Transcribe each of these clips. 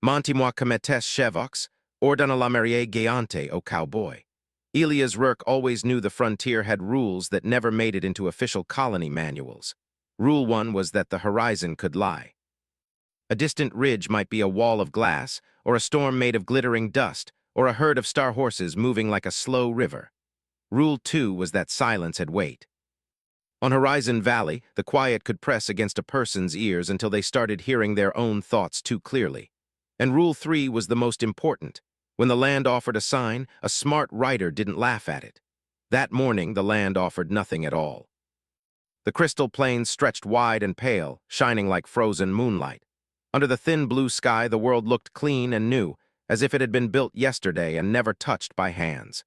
Monti-moi commettesse chevox, ordonna la mariée géante, o cowboy. Elias Rourke always knew the frontier had rules that never made it into official colony manuals. Rule 1 was that the horizon could lie. A distant ridge might be a wall of glass, or a storm made of glittering dust, or a herd of star horses moving like a slow river. Rule 2 was that silence had weight. On Horizon Valley, the quiet could press against a person's ears until they started hearing their own thoughts too clearly. And Rule 3 was the most important. When the land offered a sign, a smart writer didn't laugh at it. That morning, the land offered nothing at all. The crystal plains stretched wide and pale, shining like frozen moonlight. Under the thin blue sky, the world looked clean and new, as if it had been built yesterday and never touched by hands.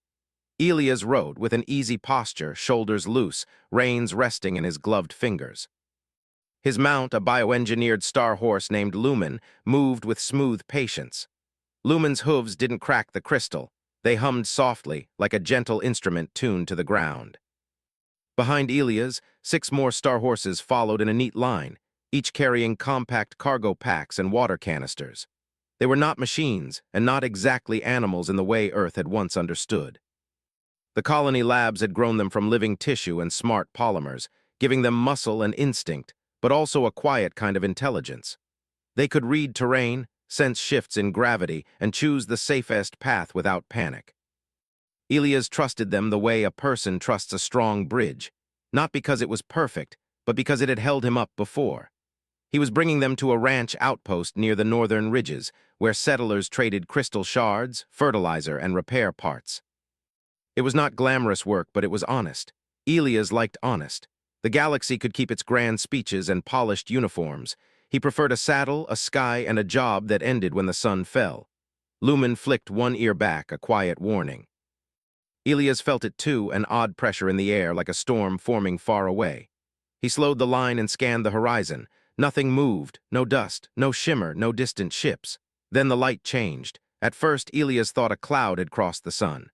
Elias rode with an easy posture, shoulders loose, reins resting in his gloved fingers. His mount, a bioengineered star horse named Lumen, moved with smooth patience. Lumen's hooves didn't crack the crystal. They hummed softly, like a gentle instrument tuned to the ground. Behind Elias, 6 more star horses followed in a neat line, each carrying compact cargo packs and water canisters. They were not machines, and not exactly animals in the way Earth had once understood. The colony labs had grown them from living tissue and smart polymers, giving them muscle and instinct, but also a quiet kind of intelligence. They could read terrain, sense shifts in gravity, and choose the safest path without panic. Elias trusted them the way a person trusts a strong bridge, not because it was perfect, but because it had held him up before. He was bringing them to a ranch outpost near the northern ridges, where settlers traded crystal shards, fertilizer, and repair parts. It was not glamorous work, but it was honest. Elias liked honest. The galaxy could keep its grand speeches and polished uniforms. He preferred a saddle, a sky, and a job that ended when the sun fell. Lumen flicked one ear back, a quiet warning. Elias felt it too, an odd pressure in the air like a storm forming far away. He slowed the line and scanned the horizon. Nothing moved, no dust, no shimmer, no distant ships. Then the light changed. At first, Elias thought a cloud had crossed the sun.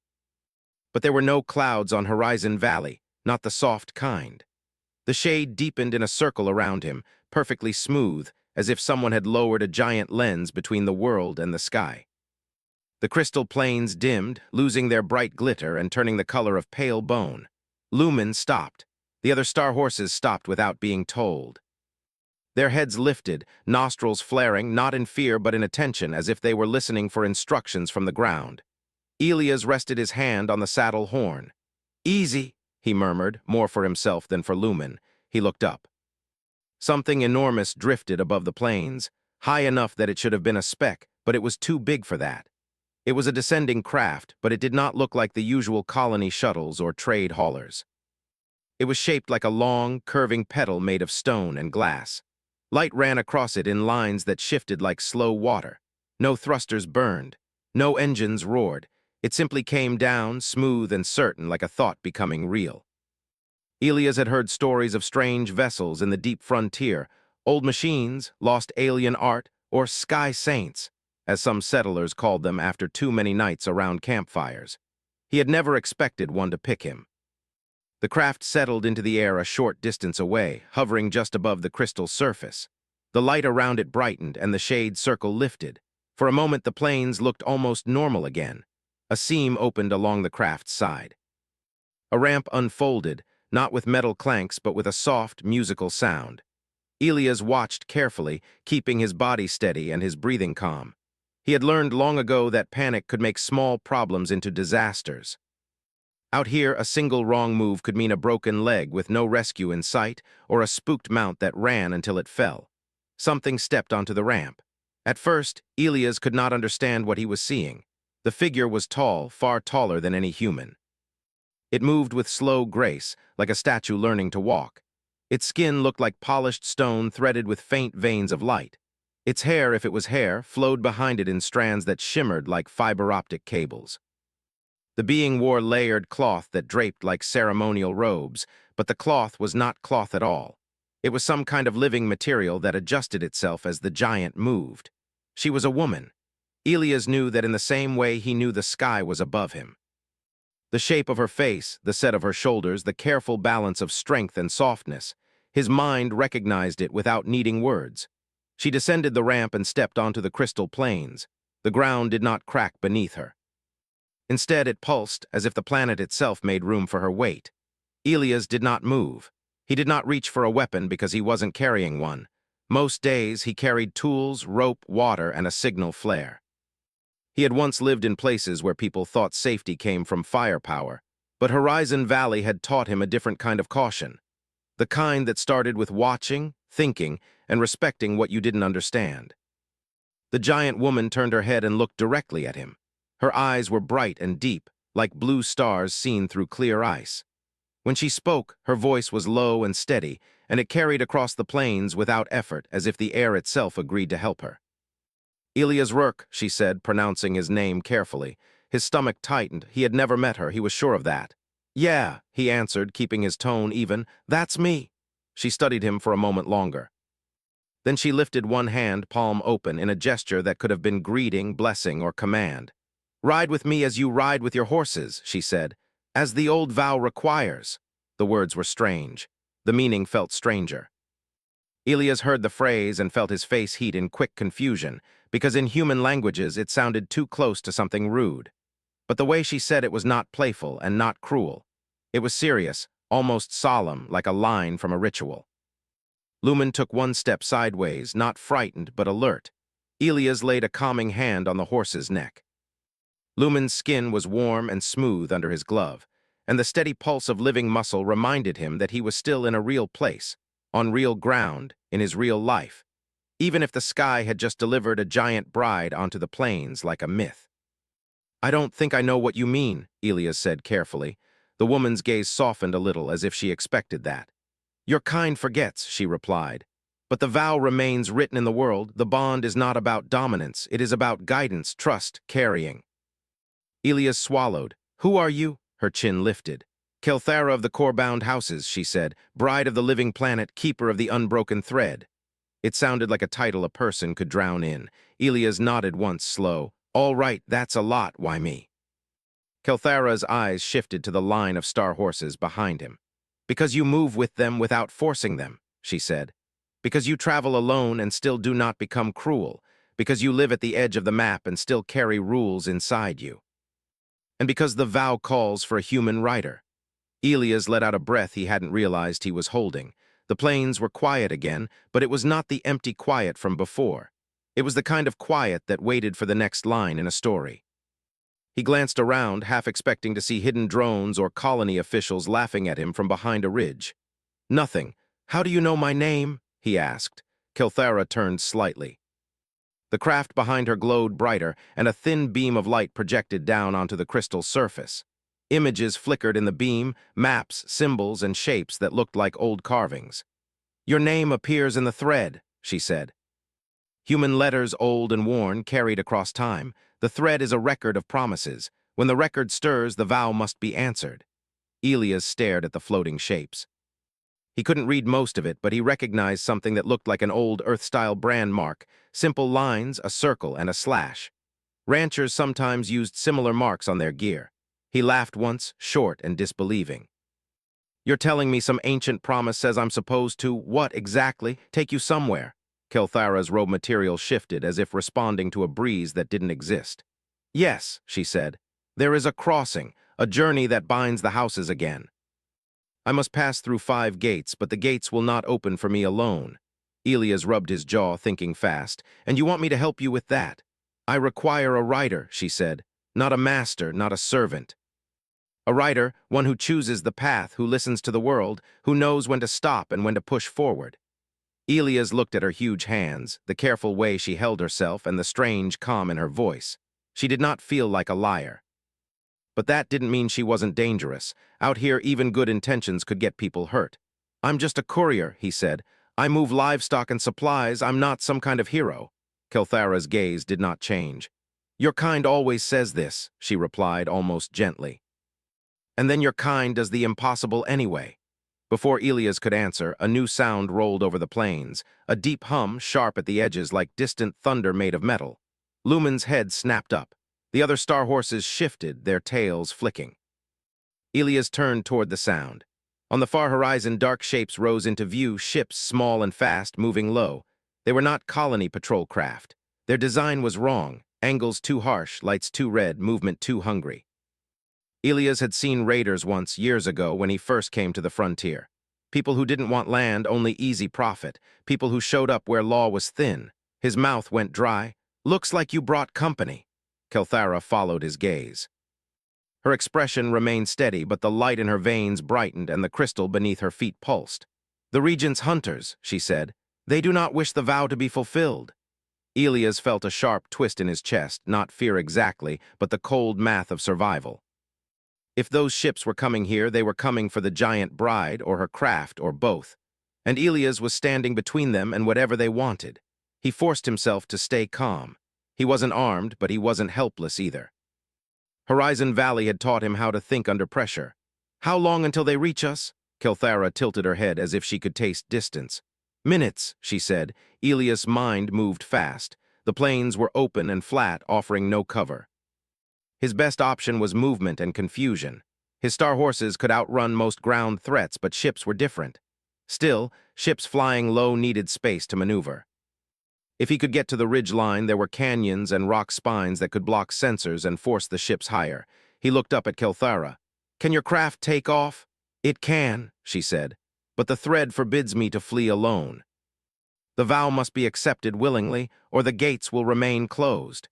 But there were no clouds on Horizon Valley, not the soft kind. The shade deepened in a circle around him, perfectly smooth, as if someone had lowered a giant lens between the world and the sky. The crystal plains dimmed, losing their bright glitter and turning the color of pale bone. Lumen stopped. The other star horses stopped without being told. Their heads lifted, nostrils flaring, not in fear but in attention, as if they were listening for instructions from the ground. Elias rested his hand on the saddle horn. "Easy," he murmured, more for himself than for Lumen. He looked up. Something enormous drifted above the plains, high enough that it should have been a speck, but it was too big for that. It was a descending craft, but it did not look like the usual colony shuttles or trade haulers. It was shaped like a long, curving petal made of stone and glass. Light ran across it in lines that shifted like slow water. No thrusters burned. No engines roared. It simply came down, smooth and certain, like a thought becoming real. Elias had heard stories of strange vessels in the deep frontier, old machines, lost alien art, or sky saints, as some settlers called them after too many nights around campfires. He had never expected one to pick him. The craft settled into the air a short distance away, hovering just above the crystal surface. The light around it brightened and the shade circle lifted. For a moment the plains looked almost normal again. A seam opened along the craft's side. A ramp unfolded, not with metal clanks but with a soft, musical sound. Elias watched carefully, keeping his body steady and his breathing calm. He had learned long ago that panic could make small problems into disasters. Out here, a single wrong move could mean a broken leg with no rescue in sight, or a spooked mount that ran until it fell. Something stepped onto the ramp. At first, Elias could not understand what he was seeing. The figure was tall, far taller than any human. It moved with slow grace, like a statue learning to walk. Its skin looked like polished stone threaded with faint veins of light. Its hair, if it was hair, flowed behind it in strands that shimmered like fiber-optic cables. The being wore layered cloth that draped like ceremonial robes, but the cloth was not cloth at all. It was some kind of living material that adjusted itself as the giant moved. She was a woman. Elias knew that in the same way he knew the sky was above him. The shape of her face, the set of her shoulders, the careful balance of strength and softness. His mind recognized it without needing words. She descended the ramp and stepped onto the crystal plains. The ground did not crack beneath her. Instead, it pulsed as if the planet itself made room for her weight. Elias did not move. He did not reach for a weapon because he wasn't carrying one. Most days, he carried tools, rope, water, and a signal flare. He had once lived in places where people thought safety came from firepower, but Horizon Valley had taught him a different kind of caution. The kind that started with watching, thinking, and respecting what you didn't understand. The giant woman turned her head and looked directly at him. Her eyes were bright and deep, like blue stars seen through clear ice. When she spoke, her voice was low and steady, and it carried across the plains without effort, as if the air itself agreed to help her. Elias Rourke, she said, pronouncing his name carefully. His stomach tightened. He had never met her, he was sure of that. Yeah, he answered, keeping his tone even. That's me. She studied him for a moment longer. Then she lifted one hand, palm open, in a gesture that could have been greeting, blessing, or command. Ride with me as you ride with your horses, she said, as the old vow requires. The words were strange. The meaning felt stranger. Elias heard the phrase and felt his face heat in quick confusion, because in human languages it sounded too close to something rude. But the way she said it was not playful and not cruel. It was serious, almost solemn, like a line from a ritual. Lumen took one step sideways, not frightened but alert. Elias laid a calming hand on the horse's neck. Lumen's skin was warm and smooth under his glove, and the steady pulse of living muscle reminded him that he was still in a real place, on real ground, in his real life, even if the sky had just delivered a giant bride onto the plains like a myth. I don't think I know what you mean, Elias said carefully. The woman's gaze softened a little as if she expected that. Your kind forgets, she replied. But the vow remains written in the world. The bond is not about dominance. It is about guidance, trust, carrying. Elias swallowed. Who are you? Her chin lifted. Kelthara of the core-bound houses, she said, bride of the living planet, keeper of the unbroken thread. It sounded like a title a person could drown in. Elias nodded once, slow. All right, that's a lot, why me? Kelthara's eyes shifted to the line of star horses behind him. Because you move with them without forcing them, she said. Because you travel alone and still do not become cruel. Because you live at the edge of the map and still carry rules inside you. And because the vow calls for a human rider. Elias let out a breath he hadn't realized he was holding. The plains were quiet again, but it was not the empty quiet from before. It was the kind of quiet that waited for the next line in a story. He glanced around, half expecting to see hidden drones or colony officials laughing at him from behind a ridge. Nothing. How do you know my name? He asked. Kelthara turned slightly. The craft behind her glowed brighter, and a thin beam of light projected down onto the crystal surface. Images flickered in the beam, maps, symbols, and shapes that looked like old carvings. Your name appears in the thread, she said. Human letters, old and worn, carried across time. The thread is a record of promises. When the record stirs, the vow must be answered. Elias stared at the floating shapes. He couldn't read most of it, but he recognized something that looked like an old Earth-style brand mark, simple lines, a circle, and a slash. Ranchers sometimes used similar marks on their gear. He laughed once, short and disbelieving. You're telling me some ancient promise says I'm supposed to, what exactly? Take you somewhere. Kelthara's robe material shifted as if responding to a breeze that didn't exist. Yes, she said. There is a crossing, a journey that binds the houses again. I must pass through 5 gates, but the gates will not open for me alone. Elias rubbed his jaw, thinking fast. And you want me to help you with that? I require a rider, she said. Not a master, not a servant. A rider, one who chooses the path, who listens to the world, who knows when to stop and when to push forward. Elias looked at her huge hands, the careful way she held herself, and the strange calm in her voice. She did not feel like a liar. But that didn't mean she wasn't dangerous. Out here, even good intentions could get people hurt. I'm just a courier, he said. I move livestock and supplies. I'm not some kind of hero. Kelthara's gaze did not change. Your kind always says this, she replied almost gently. And then your kind does the impossible anyway. Before Elias could answer, a new sound rolled over the plains, a deep hum sharp at the edges like distant thunder made of metal. Lumen's head snapped up. The other star horses shifted, their tails flicking. Elias turned toward the sound. On the far horizon, dark shapes rose into view, ships small and fast, moving low. They were not colony patrol craft. Their design was wrong, angles too harsh, lights too red, movement too hungry. Elias had seen raiders once, years ago, when he first came to the frontier. People who didn't want land, only easy profit. People who showed up where law was thin. His mouth went dry. "Looks like you brought company." Kelthara followed his gaze. Her expression remained steady, but the light in her veins brightened and the crystal beneath her feet pulsed. "The Regent's hunters," she said. "They do not wish the vow to be fulfilled." Elias felt a sharp twist in his chest, not fear exactly, but the cold math of survival. If those ships were coming here, they were coming for the giant bride, or her craft, or both. And Elias was standing between them and whatever they wanted. He forced himself to stay calm. He wasn't armed, but he wasn't helpless either. Horizon Valley had taught him how to think under pressure. "How long until they reach us?" Kelthara tilted her head as if she could taste distance. "Minutes," she said. Elias' mind moved fast. The plains were open and flat, offering no cover. His best option was movement and confusion. His star horses could outrun most ground threats, but ships were different. Still, ships flying low needed space to maneuver. If he could get to the ridge line, there were canyons and rock spines that could block sensors and force the ships higher. He looked up at Kelthara. "Can your craft take off?" "It can," she said, "but the thread forbids me to flee alone. The vow must be accepted willingly, or the gates will remain closed."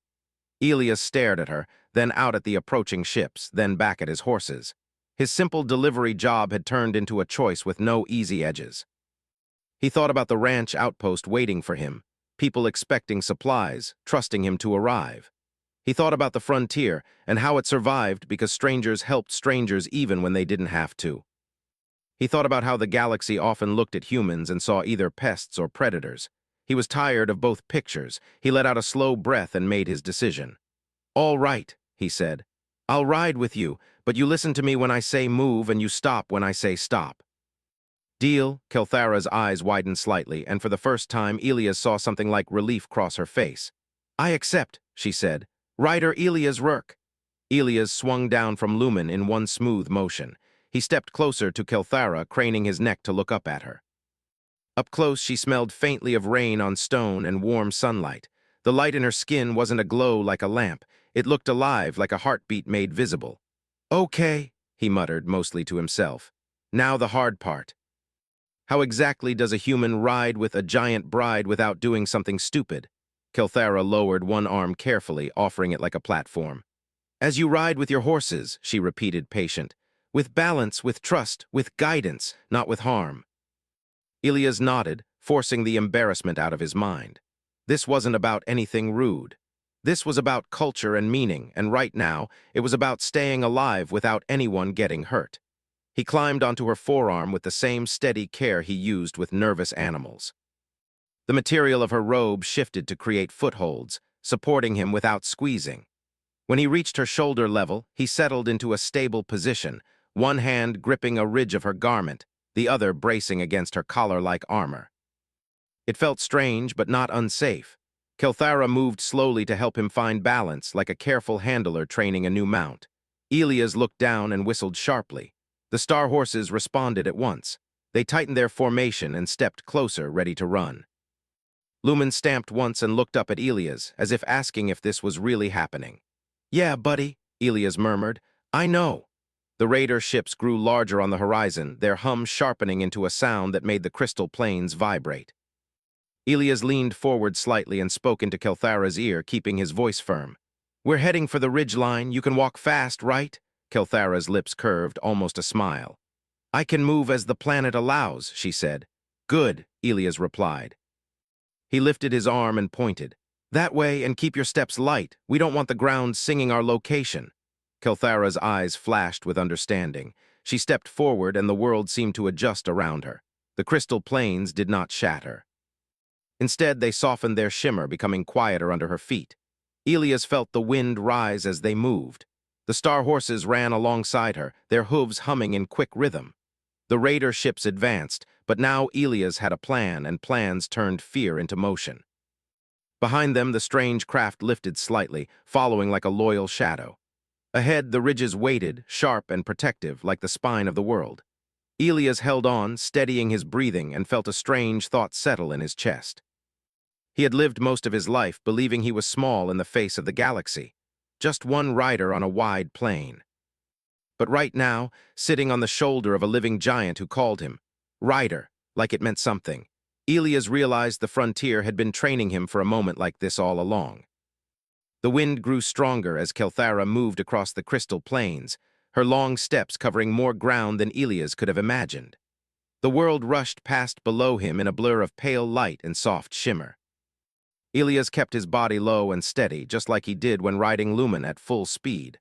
Elias stared at her, then out at the approaching ships, then back at his horses. His simple delivery job had turned into a choice with no easy edges. He thought about the ranch outpost waiting for him, people expecting supplies, trusting him to arrive. He thought about the frontier and how it survived because strangers helped strangers even when they didn't have to. He thought about how the galaxy often looked at humans and saw either pests or predators. He was tired of both pictures. He let out a slow breath and made his decision. "All right," he said. "I'll ride with you, but you listen to me when I say move and you stop when I say stop." "Deal?" Kelthara's eyes widened slightly, and for the first time Elias saw something like relief cross her face. "I accept," she said. "Rider Elias Rourke." Elias swung down from Lumen in one smooth motion. He stepped closer to Kelthara, craning his neck to look up at her. Up close, she smelled faintly of rain on stone and warm sunlight. The light in her skin wasn't aglow like a lamp. It looked alive, like a heartbeat made visible. "Okay," he muttered, mostly to himself. "Now the hard part. How exactly does a human ride with a giant bride without doing something stupid?" Kelthara lowered one arm carefully, offering it like a platform. "As you ride with your horses," she repeated, patient. "With balance, with trust, with guidance, not with harm." Elias nodded, forcing the embarrassment out of his mind. This wasn't about anything rude. This was about culture and meaning, and right now, it was about staying alive without anyone getting hurt. He climbed onto her forearm with the same steady care he used with nervous animals. The material of her robe shifted to create footholds, supporting him without squeezing. When he reached her shoulder level, he settled into a stable position, one hand gripping a ridge of her garment, the other bracing against her collar-like armor. It felt strange, but not unsafe. Kelthara moved slowly to help him find balance, like a careful handler training a new mount. Elias looked down and whistled sharply. The star horses responded at once. They tightened their formation and stepped closer, ready to run. Lumen stamped once and looked up at Elias, as if asking if this was really happening. "Yeah, buddy," Elias murmured. "I know." The raider ships grew larger on the horizon, their hum sharpening into a sound that made the crystal plains vibrate. Elias leaned forward slightly and spoke into Kelthara's ear, keeping his voice firm. "We're heading for the ridge line. You can walk fast, right?" Kelthara's lips curved, almost a smile. "I can move as the planet allows," she said. "Good," Elias replied. He lifted his arm and pointed. "That way, and keep your steps light. We don't want the ground singing our location." Kelthara's eyes flashed with understanding. She stepped forward, and the world seemed to adjust around her. The crystal plains did not shatter. Instead, they softened their shimmer, becoming quieter under her feet. Elias felt the wind rise as they moved. The star horses ran alongside her, their hooves humming in quick rhythm. The raider ships advanced, but now Elias had a plan, and plans turned fear into motion. Behind them, the strange craft lifted slightly, following like a loyal shadow. Ahead, the ridges waited, sharp and protective, like the spine of the world. Elias held on, steadying his breathing, and felt a strange thought settle in his chest. He had lived most of his life believing he was small in the face of the galaxy, just one rider on a wide plain. But right now, sitting on the shoulder of a living giant who called him rider, like it meant something, Elias realized the frontier had been training him for a moment like this all along. The wind grew stronger as Kelthara moved across the crystal plains, her long steps covering more ground than Elias could have imagined. The world rushed past below him in a blur of pale light and soft shimmer. Elias kept his body low and steady, just like he did when riding Lumen at full speed.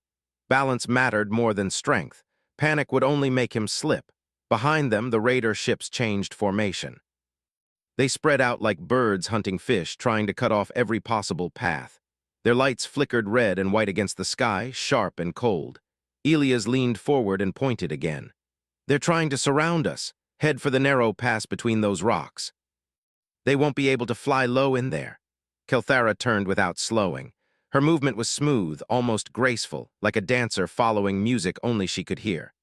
Balance mattered more than strength. Panic would only make him slip. Behind them, the raider ships changed formation. They spread out like birds hunting fish, trying to cut off every possible path. Their lights flickered red and white against the sky, sharp and cold. Elias leaned forward and pointed again. "They're trying to surround us. Head for the narrow pass between those rocks. They won't be able to fly low in there." Kelthara turned without slowing. Her movement was smooth, almost graceful, like a dancer following music only she could hear.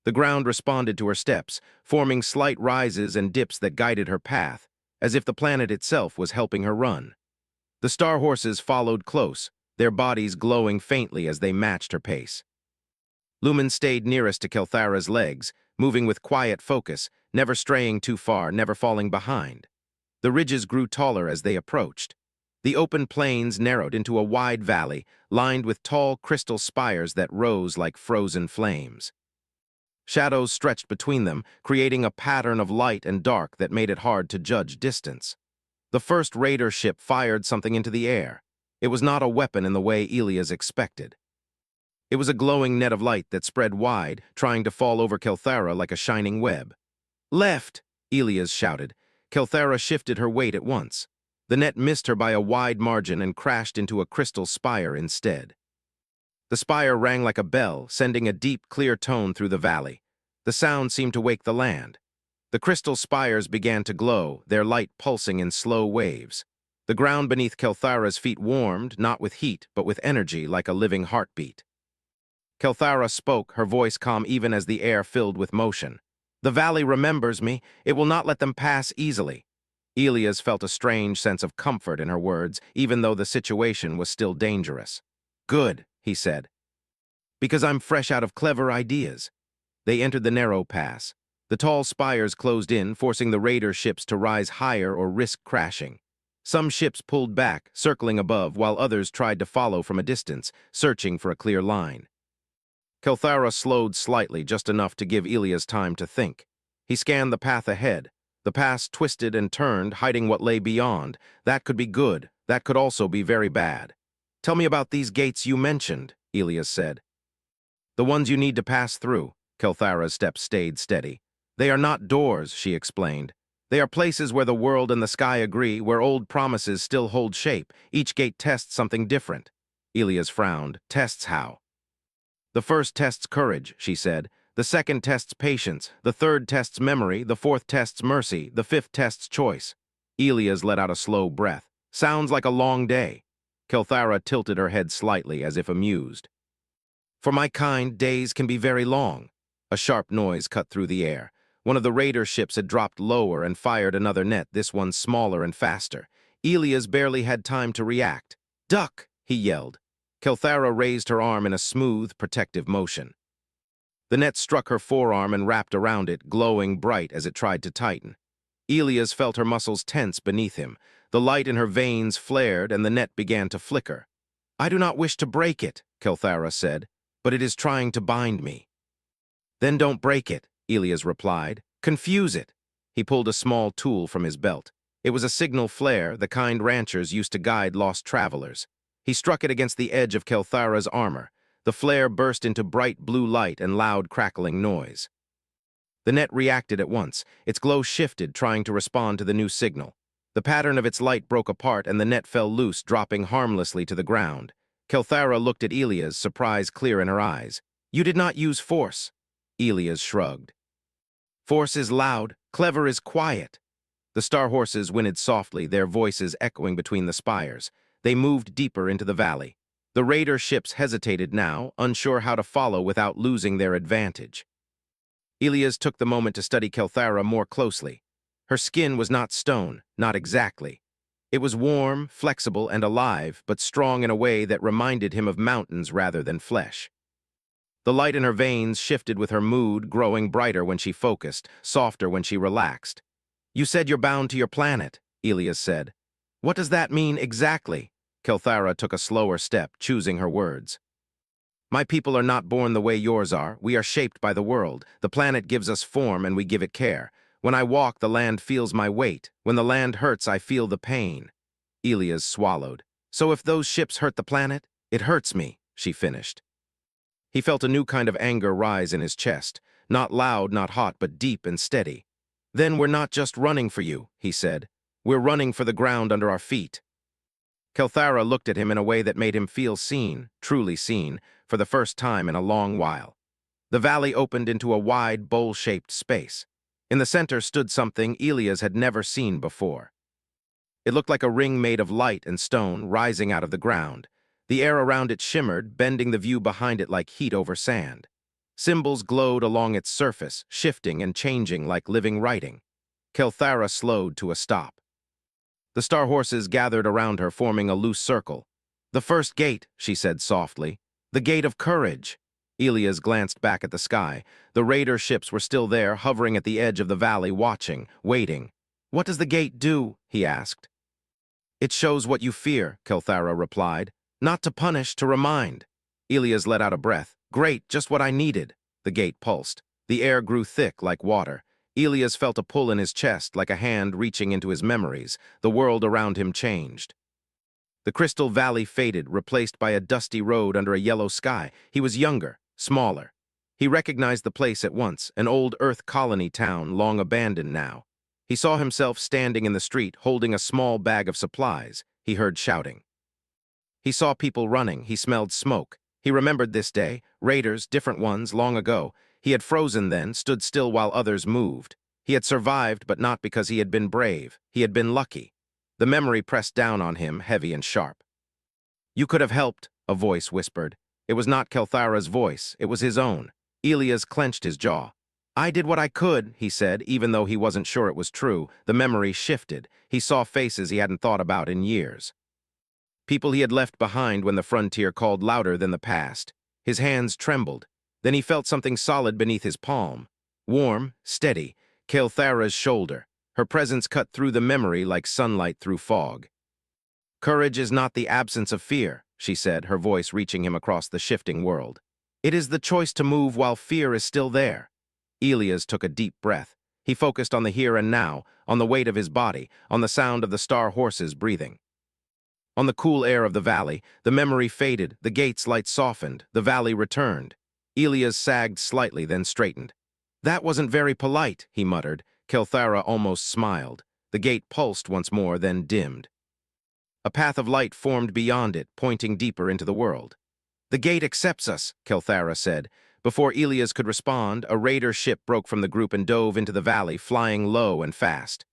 The ground responded to her steps, forming slight rises and dips that guided her path, as if the planet itself was helping her run. The star horses followed close, their bodies glowing faintly as they matched her pace. Lumen stayed nearest to Kelthara's legs, moving with quiet focus, never straying too far, never falling behind. The ridges grew taller as they approached. The open plains narrowed into a wide valley, lined with tall crystal spires that rose like frozen flames. Shadows stretched between them, creating a pattern of light and dark that made it hard to judge distance. The first raider ship fired something into the air. It was not a weapon in the way Elias expected. It was a glowing net of light that spread wide, trying to fall over Kelthara like a shining web. "Left!" Elias shouted. Kelthara shifted her weight at once. The net missed her by a wide margin and crashed into a crystal spire instead. The spire rang like a bell, sending a deep, clear tone through the valley. The sound seemed to wake the land. The crystal spires began to glow, their light pulsing in slow waves. The ground beneath Kelthara's feet warmed, not with heat, but with energy like a living heartbeat. Kelthara spoke, her voice calm even as the air filled with motion. "The valley remembers me. It will not let them pass easily." Elias felt a strange sense of comfort in her words, even though the situation was still dangerous. "Good," he said, "because I'm fresh out of clever ideas." They entered the narrow pass. The tall spires closed in, forcing the raider ships to rise higher or risk crashing. Some ships pulled back, circling above, while others tried to follow from a distance, searching for a clear line. Kelthara slowed slightly, just enough to give Elias time to think. He scanned the path ahead. The pass twisted and turned, hiding what lay beyond. That could be good. That could also be very bad. "Tell me about these gates you mentioned," Elias said. "The ones you need to pass through." Kelthara's steps stayed steady. "They are not doors," she explained. "They are places where the world and the sky agree, where old promises still hold shape. Each gate tests something different." Elias frowned. "Tests how?" "The first tests courage," she said. "The second tests patience. The third tests memory. The fourth tests mercy. The fifth tests choice." Elias let out a slow breath. "Sounds like a long day." Kelthara tilted her head slightly, as if amused. "For my kind, days can be very long." A sharp noise cut through the air. One of the raider ships had dropped lower and fired another net, this one smaller and faster. Elias barely had time to react. "Duck!" he yelled. Kelthara raised her arm in a smooth, protective motion. The net struck her forearm and wrapped around it, glowing bright as it tried to tighten. Elias felt her muscles tense beneath him. The light in her veins flared, and the net began to flicker. "I do not wish to break it," Kelthara said, "but it is trying to bind me." "Then don't break it," Elias replied. "Confuse it." He pulled a small tool from his belt. It was a signal flare, the kind ranchers used to guide lost travelers. He struck it against the edge of Kelthara's armor. The flare burst into bright blue light and loud crackling noise. The net reacted at once. Its glow shifted, trying to respond to the new signal. The pattern of its light broke apart and the net fell loose, dropping harmlessly to the ground. Kelthara looked at Elias, surprise clear in her eyes. "You did not use force." Elias shrugged. "Force is loud, clever is quiet." The star horses whinnied softly, their voices echoing between the spires. They moved deeper into the valley. The raider ships hesitated now, unsure how to follow without losing their advantage. Elias took the moment to study Kelthara more closely. Her skin was not stone, not exactly. It was warm, flexible, and alive, but strong in a way that reminded him of mountains rather than flesh. The light in her veins shifted with her mood, growing brighter when she focused, softer when she relaxed. "You said you're bound to your planet," Elias said. "What does that mean exactly?" Kelthara took a slower step, choosing her words. "My people are not born the way yours are. We are shaped by the world. The planet gives us form and we give it care. When I walk, the land feels my weight. When the land hurts, I feel the pain." Elias swallowed. "So if those ships hurt the planet, it hurts me," she finished. He felt a new kind of anger rise in his chest, not loud, not hot, but deep and steady. "Then we're not just running for you," he said. "We're running for the ground under our feet." Kelthara looked at him in a way that made him feel seen, truly seen, for the first time in a long while. The valley opened into a wide, bowl-shaped space. In the center stood something Elias had never seen before. It looked like a ring made of light and stone rising out of the ground. The air around it shimmered, bending the view behind it like heat over sand. Symbols glowed along its surface, shifting and changing like living writing. Kelthara slowed to a stop. The star horses gathered around her, forming a loose circle. "The first gate," she said softly. "The gate of courage." Elias glanced back at the sky. The raider ships were still there, hovering at the edge of the valley, watching, waiting. "What does the gate do?" he asked. "It shows what you fear," Kelthara replied. "Not to punish, to remind." Elias let out a breath. "Great, just what I needed." The gate pulsed. The air grew thick like water. Elias felt a pull in his chest, like a hand reaching into his memories. The world around him changed. The crystal valley faded, replaced by a dusty road under a yellow sky. He was younger, smaller. He recognized the place at once, an old Earth colony town, long abandoned now. He saw himself standing in the street, holding a small bag of supplies. He heard shouting. He saw people running. He smelled smoke. He remembered this day, raiders, different ones, long ago. He had frozen then, stood still while others moved. He had survived, but not because he had been brave. He had been lucky. The memory pressed down on him, heavy and sharp. "You could have helped," a voice whispered. It was not Kelthara's voice. It was his own. Elias clenched his jaw. "I did what I could," he said, even though he wasn't sure it was true. The memory shifted. He saw faces he hadn't thought about in years. People he had left behind when the frontier called louder than the past. His hands trembled. Then he felt something solid beneath his palm. Warm, steady, Kelthara's shoulder. Her presence cut through the memory like sunlight through fog. "Courage is not the absence of fear," she said, her voice reaching him across the shifting world. "It is the choice to move while fear is still there." Elias took a deep breath. He focused on the here and now, on the weight of his body, on the sound of the star horses breathing. On the cool air of the valley, the memory faded, the gate's light softened, the valley returned. Elias sagged slightly, then straightened. "That wasn't very polite," he muttered. Kelthara almost smiled. The gate pulsed once more, then dimmed. A path of light formed beyond it, pointing deeper into the world. "The gate accepts us," Kelthara said. Before Elias could respond, a raider ship broke from the group and dove into the valley, flying low and fast.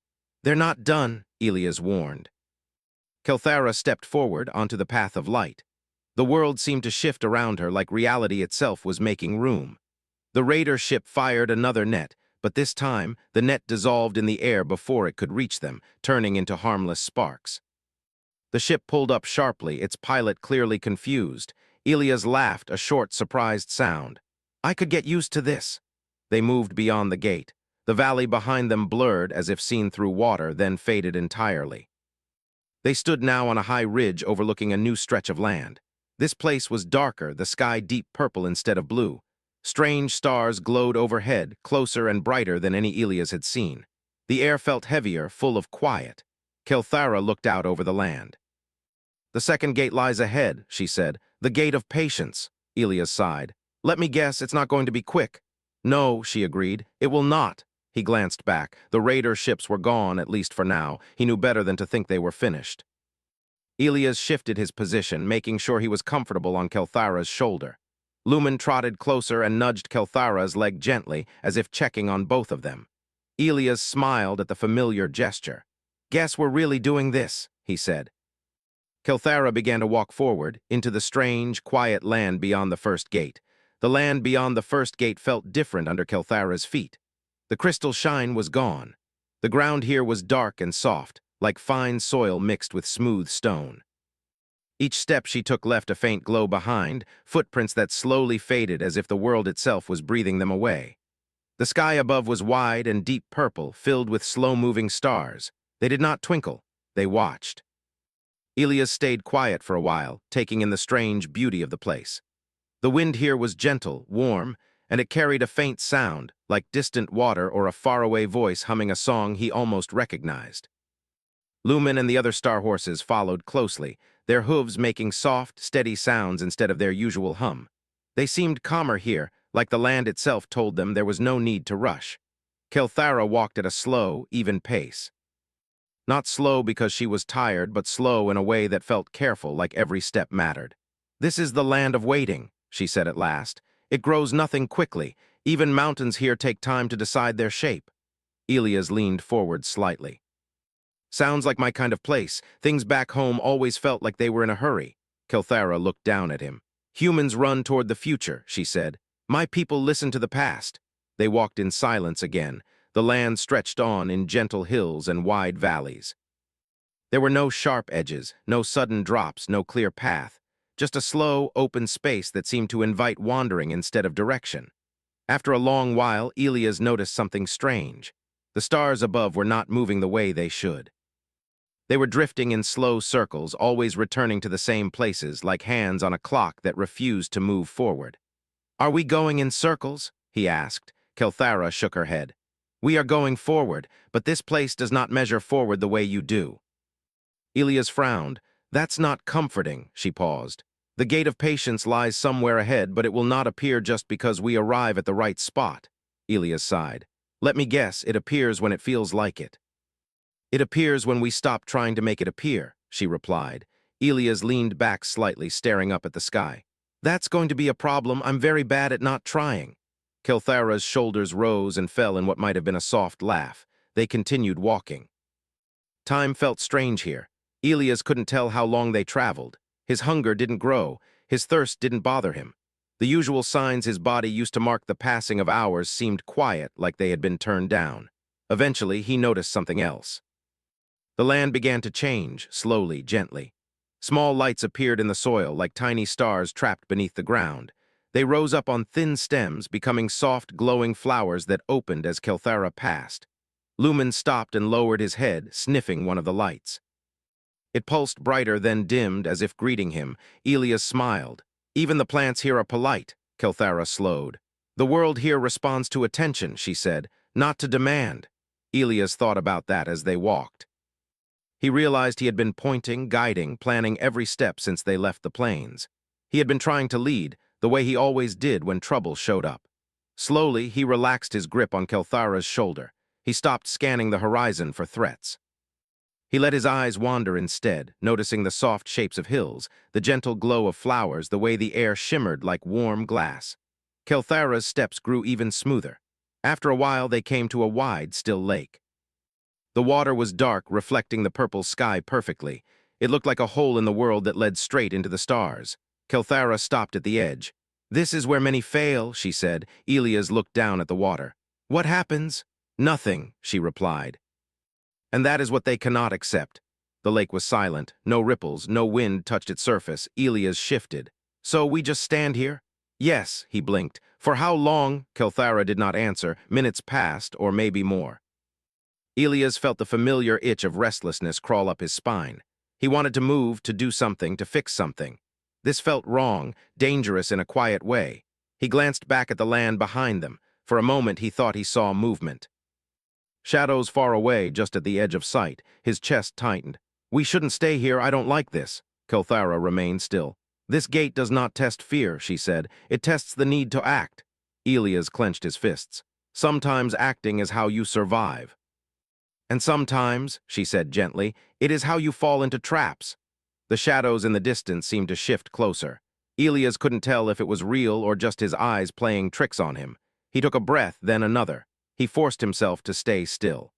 "They're not done," Elias warned. Kelthara stepped forward onto the path of light. The world seemed to shift around her like reality itself was making room. The raider ship fired another net, but this time the net dissolved in the air before it could reach them, turning into harmless sparks. The ship pulled up sharply, its pilot clearly confused. Elias laughed, a short, surprised sound. "I could get used to this." They moved beyond the gate. The valley behind them blurred as if seen through water, then faded entirely. They stood now on a high ridge overlooking a new stretch of land. This place was darker, the sky deep purple instead of blue. Strange stars glowed overhead, closer and brighter than any Elias had seen. The air felt heavier, full of quiet. Kelthara looked out over the land. "The second gate lies ahead," she said. "The gate of patience." Elias sighed. "Let me guess, it's not going to be quick." "No," she agreed. "It will not." He glanced back. The raider ships were gone, at least for now. He knew better than to think they were finished. Elias shifted his position, making sure he was comfortable on Kelthara's shoulder. Lumen trotted closer and nudged Kelthara's leg gently, as if checking on both of them. Elias smiled at the familiar gesture. "Guess we're really doing this," he said. Kelthara began to walk forward, into the strange, quiet land beyond the first gate. The land beyond the first gate felt different under Kelthara's feet. The crystal shine was gone. The ground here was dark and soft. like fine soil mixed with smooth stone. Each step she took left a faint glow behind, footprints that slowly faded as if the world itself was breathing them away. The sky above was wide and deep purple, filled with slow-moving stars. They did not twinkle, they watched. Elias stayed quiet for a while, taking in the strange beauty of the place. The wind here was gentle, warm, and it carried a faint sound, like distant water or a faraway voice humming a song he almost recognized. Lumen and the other star horses followed closely, their hooves making soft, steady sounds instead of their usual hum. They seemed calmer here, like the land itself told them there was no need to rush. Kelthara walked at a slow, even pace. Not slow because she was tired, but slow in a way that felt careful, like every step mattered. "This is the land of waiting," she said at last. "It grows nothing quickly. Even mountains here take time to decide their shape." Elias leaned forward slightly. "Sounds like my kind of place. Things back home always felt like they were in a hurry." Kelthara looked down at him. "Humans run toward the future," she said. "My people listen to the past." They walked in silence again. The land stretched on in gentle hills and wide valleys. There were no sharp edges, no sudden drops, no clear path. Just a slow, open space that seemed to invite wandering instead of direction. After a long while, Elias noticed something strange. The stars above were not moving the way they should. They were drifting in slow circles, always returning to the same places, like hands on a clock that refused to move forward. "Are we going in circles?" he asked. Kelthara shook her head. "We are going forward, but this place does not measure forward the way you do." Elias frowned. "That's not comforting," she paused. "The gate of patience lies somewhere ahead, but it will not appear just because we arrive at the right spot." Elias sighed. "Let me guess, it appears when it feels like it." "It appears when we stop trying to make it appear," she replied. Elias leaned back slightly, staring up at the sky. "That's going to be a problem. I'm very bad at not trying." Kelthara's shoulders rose and fell in what might have been a soft laugh. They continued walking. Time felt strange here. Elias couldn't tell how long they traveled. His hunger didn't grow. His thirst didn't bother him. The usual signs his body used to mark the passing of hours seemed quiet, like they had been turned down. Eventually, he noticed something else. The land began to change, slowly, gently. Small lights appeared in the soil, like tiny stars trapped beneath the ground. They rose up on thin stems, becoming soft, glowing flowers that opened as Kelthara passed. Lumen stopped and lowered his head, sniffing one of the lights. It pulsed brighter, then dimmed, as if greeting him. Elias smiled. "Even the plants here are polite," Kelthara slowed. "The world here responds to attention," she said, "not to demand." Elias thought about that as they walked. He realized he had been pointing, guiding, planning every step since they left the plains. He had been trying to lead, the way he always did when trouble showed up. Slowly, he relaxed his grip on Kelthara's shoulder. He stopped scanning the horizon for threats. He let his eyes wander instead, noticing the soft shapes of hills, the gentle glow of flowers, the way the air shimmered like warm glass. Kelthara's steps grew even smoother. After a while, they came to a wide, still lake. The water was dark, reflecting the purple sky perfectly. It looked like a hole in the world that led straight into the stars. Kelthara stopped at the edge. "This is where many fail," she said. Elias looked down at the water. "What happens?" "Nothing," she replied. "And that is what they cannot accept." The lake was silent. No ripples, no wind touched its surface. Elias shifted. "So we just stand here?" "Yes," he blinked. "For how long?" Kelthara did not answer. Minutes passed, or maybe more. Elias felt the familiar itch of restlessness crawl up his spine. He wanted to move, to do something, to fix something. This felt wrong, dangerous in a quiet way. He glanced back at the land behind them. For a moment, he thought he saw movement. Shadows far away, just at the edge of sight. His chest tightened. "We shouldn't stay here. I don't like this." Kelthara remained still. "This gate does not test fear," she said. "It tests the need to act." Elias clenched his fists. "Sometimes acting is how you survive." "And sometimes," she said gently, "it is how you fall into traps." The shadows in the distance seemed to shift closer. Elias couldn't tell if it was real or just his eyes playing tricks on him. He took a breath, then another. He forced himself to stay still.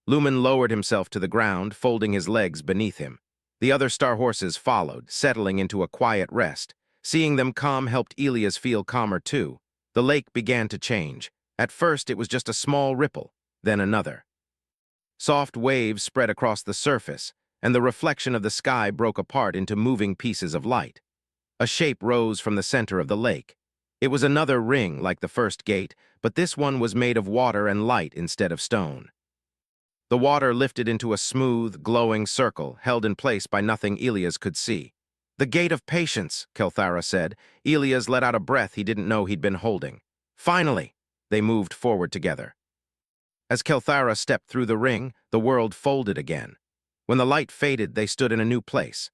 Lumen lowered himself to the ground, folding his legs beneath him. The other star horses followed, settling into a quiet rest. Seeing them calm helped Elias feel calmer too. The lake began to change. At first, it was just a small ripple, then another. Soft waves spread across the surface, and the reflection of the sky broke apart into moving pieces of light. A shape rose from the center of the lake. It was another ring like the first gate, but this one was made of water and light instead of stone. The water lifted into a smooth, glowing circle, held in place by nothing Elias could see. "The gate of patience," Kelthara said. Elias let out a breath he didn't know he'd been holding. Finally, they moved forward together. As Kelthara stepped through the ring, the world folded again. When the light faded, they stood in a new place.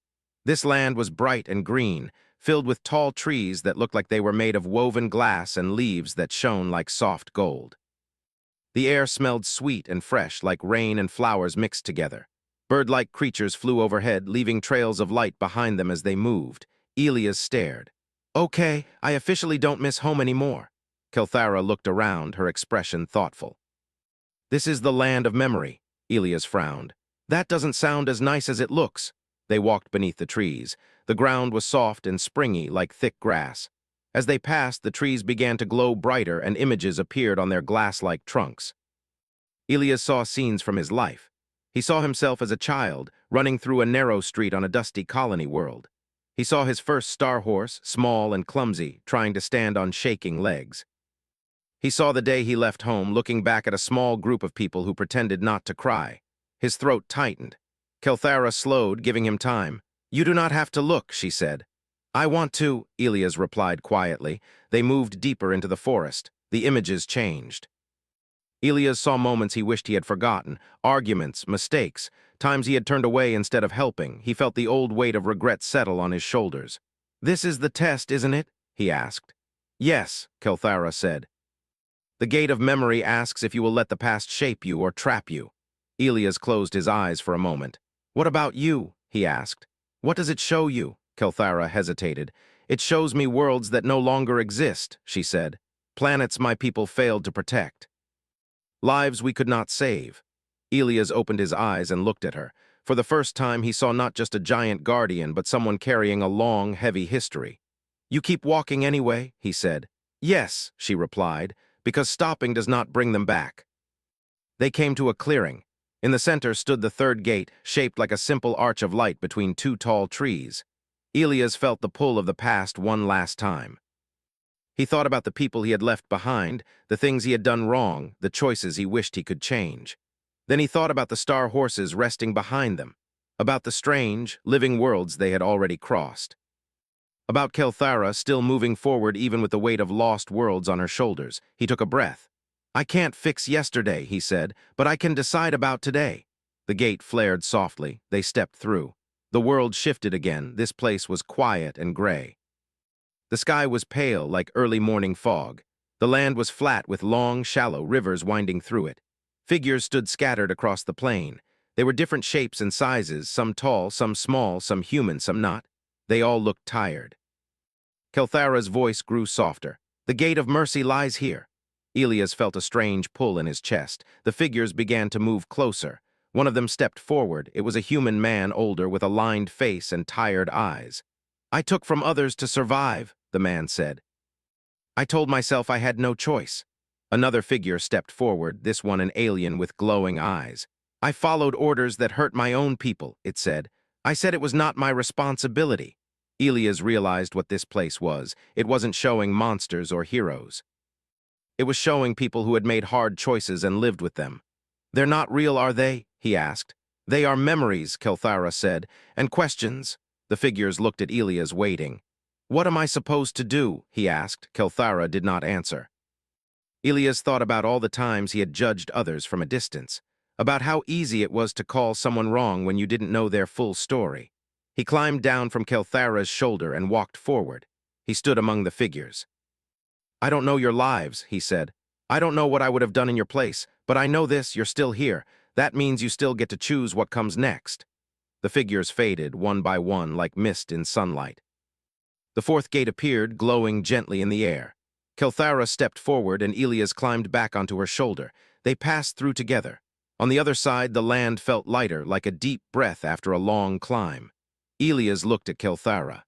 This land was bright and green, filled with tall trees that looked like they were made of woven glass and leaves that shone like soft gold. The air smelled sweet and fresh, like rain and flowers mixed together. Bird-like creatures flew overhead, leaving trails of light behind them as they moved. Elias stared. "Okay, I officially don't miss home anymore." Kelthara looked around, her expression thoughtful. "This is the land of memory," Elias frowned. "That doesn't sound as nice as it looks." They walked beneath the trees. The ground was soft and springy, like thick grass. As they passed, the trees began to glow brighter and images appeared on their glass-like trunks. Elias saw scenes from his life. He saw himself as a child, running through a narrow street on a dusty colony world. He saw his first star horse, small and clumsy, trying to stand on shaking legs. He saw the day he left home, looking back at a small group of people who pretended not to cry. His throat tightened. Kelthara slowed, giving him time. "You do not have to look," she said. "I want to," Elias replied quietly. They moved deeper into the forest. The images changed. Elias saw moments he wished he had forgotten, arguments, mistakes, times he had turned away instead of helping. He felt the old weight of regret settle on his shoulders. "This is the test, isn't it?" he asked. "Yes," Kelthara said. "The gate of memory asks if you will let the past shape you or trap you." Elias closed his eyes for a moment. "What about you?" he asked. "What does it show you?" Kelthara hesitated. "It shows me worlds that no longer exist," she said. "Planets my people failed to protect. Lives we could not save." Elias opened his eyes and looked at her. For the first time, he saw not just a giant guardian, but someone carrying a long, heavy history. "You keep walking anyway," he said. "Yes," she replied, "because stopping does not bring them back." They came to a clearing. In the center stood the third gate, shaped like a simple arch of light between two tall trees. Elias felt the pull of the past one last time. He thought about the people he had left behind, the things he had done wrong, the choices he wished he could change. Then he thought about the star horses resting behind them, about the strange, living worlds they had already crossed. About Kelthara still moving forward even with the weight of lost worlds on her shoulders. He took a breath. "I can't fix yesterday," he said, "but I can decide about today." The gate flared softly. They stepped through. The world shifted again. This place was quiet and gray. The sky was pale, like early morning fog. The land was flat with long, shallow rivers winding through it. Figures stood scattered across the plain. They were different shapes and sizes, some tall, some small, some human, some not. They all looked tired. Kelthara's voice grew softer. "The gate of mercy lies here." Elias felt a strange pull in his chest. The figures began to move closer. One of them stepped forward. It was a human man, older, with a lined face and tired eyes. "I took from others to survive," the man said. "I told myself I had no choice." Another figure stepped forward, this one an alien with glowing eyes. "I followed orders that hurt my own people," it said. "I said it was not my responsibility." Elias realized what this place was. It wasn't showing monsters or heroes. It was showing people who had made hard choices and lived with them. "They're not real, are they?" he asked. "They are memories," Kelthara said, "and questions." The figures looked at Elias, waiting. "What am I supposed to do?" he asked. Kelthara did not answer. Elias thought about all the times he had judged others from a distance, about how easy it was to call someone wrong when you didn't know their full story. He climbed down from Kelthara's shoulder and walked forward. He stood among the figures. "I don't know your lives," he said. "I don't know what I would have done in your place, but I know this, you're still here. That means you still get to choose what comes next." The figures faded, one by one, like mist in sunlight. The fourth gate appeared, glowing gently in the air. Kelthara stepped forward and Elias climbed back onto her shoulder. They passed through together. On the other side, the land felt lighter, like a deep breath after a long climb. Elias looked at Kelthara.